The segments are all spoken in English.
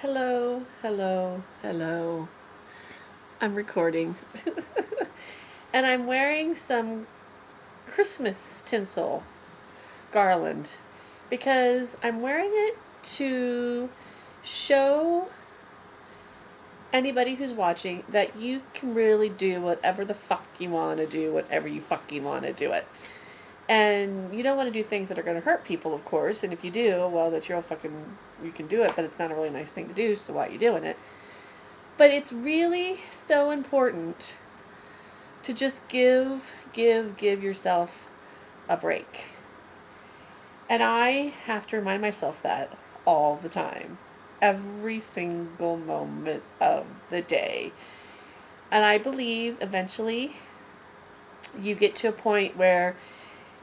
Hello, hello, hello. I'm recording. And I'm wearing some Christmas tinsel garland because I'm wearing it to show anybody who's watching that you can really do whatever the fuck you want to do, whatever you fucking want to do it. And you don't want to do things that are going to hurt people, of course. And if you do, well, that's your fucking, you can do it, but it's not a really nice thing to do, so why are you doing it? But it's really so important to just give yourself a break. And I have to remind myself that all the time, every single moment of the day. And I believe eventually you get to a point where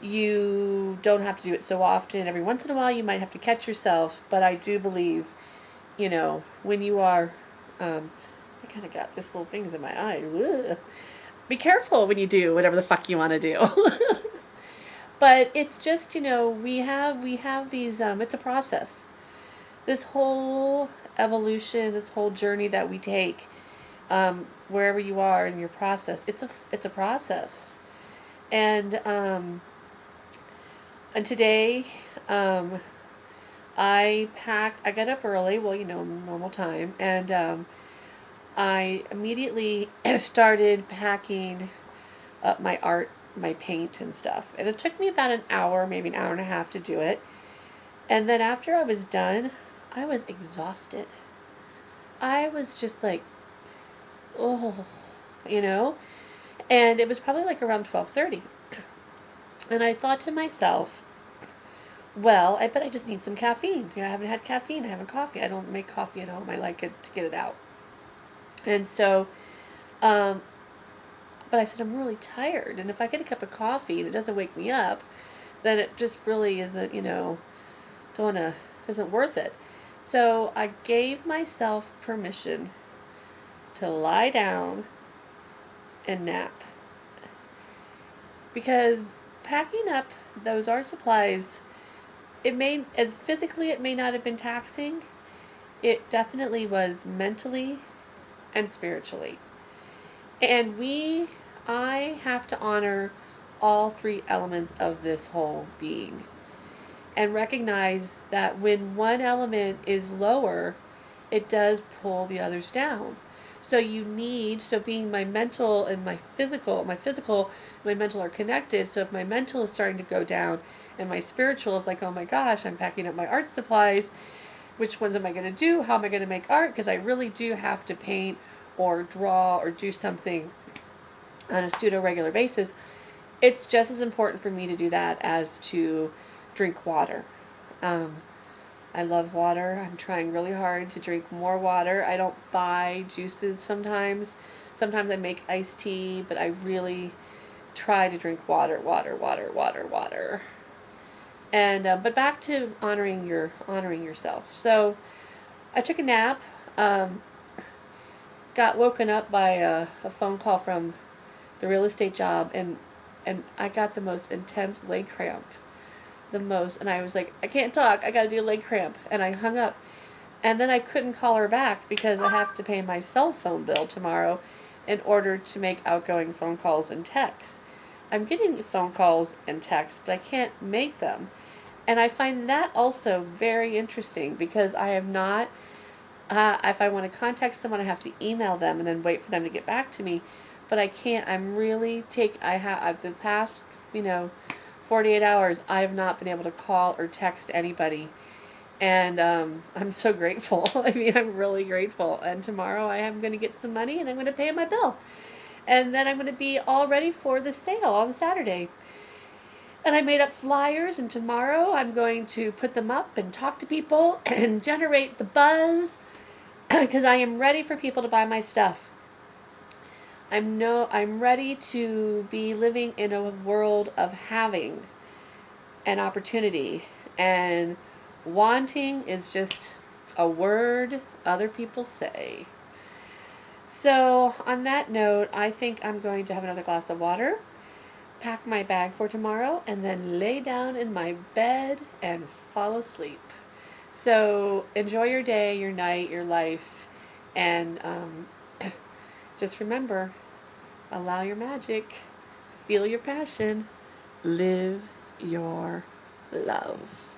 you don't have to do it so often. Every once in a while you might have to catch yourself, but I do believe, when you are, I kind of got this little things in my eye. Ugh. Be careful when you do whatever the fuck you want to do. But it's just, we have these, it's a process. This whole evolution, this whole journey that we take, wherever you are in your process, it's a process. And today, I got up early, well, normal time, and I immediately started packing up my art, my paint and stuff. And it took me about an hour, maybe an hour and a half to do it. And then after I was done, I was exhausted. I was just like, oh, you know? And it was probably like around 12:30. And I thought to myself, well, I bet I just need some caffeine. I haven't had caffeine. I haven't coffee. I don't make coffee at home. I like it to get it out. And so, um, but I said, I'm really tired. And if I get a cup of coffee and it doesn't wake me up, then it just really isn't, isn't worth it. So I gave myself permission to lie down and nap. Because packing up those art supplies, it may not have been taxing, it definitely was mentally and spiritually. And I have to honor all three elements of this whole being and recognize that when one element is lower, it does pull the others down. So being my mental and my mental are connected. So if my mental is starting to go down and my spiritual is like, oh my gosh, I'm packing up my art supplies. Which ones am I going to do? How am I going to make art? Because I really do have to paint or draw or do something on a pseudo regular basis. It's just as important for me to do that as to drink water. Um, I love water. I'm trying really hard to drink more water. I don't buy juices sometimes. Sometimes I make iced tea, but I really try to drink water, water, water, water, water. And but back to honoring yourself. So I took a nap. Got woken up by a phone call from the real estate job, and I got the most intense leg cramp. And I was like, I can't talk. I got to do a leg cramp, and I hung up. And then I couldn't call her back because I have to pay my cell phone bill tomorrow in order to make outgoing phone calls and texts. I'm getting phone calls and texts, but I can't make them. And I find that also very interesting because I have not, if I want to contact someone, I have to email them and then wait for them to get back to me. But I can't, I've the past, 48 hours, I have not been able to call or text anybody. And I'm so grateful. I mean, I'm really grateful. And tomorrow I am going to get some money and I'm going to pay my bill. And then I'm going to be all ready for the sale on Saturday. And I made up flyers, and tomorrow I'm going to put them up and talk to people and generate the buzz because I am ready for people to buy my stuff. I'm ready to be living in a world of having an opportunity, and wanting is just a word other people say. So on that note, I think I'm going to have another glass of water, pack my bag for tomorrow, and then lay down in my bed and fall asleep. So enjoy your day, your night, your life, and just remember, allow your magic, feel your passion, live your love.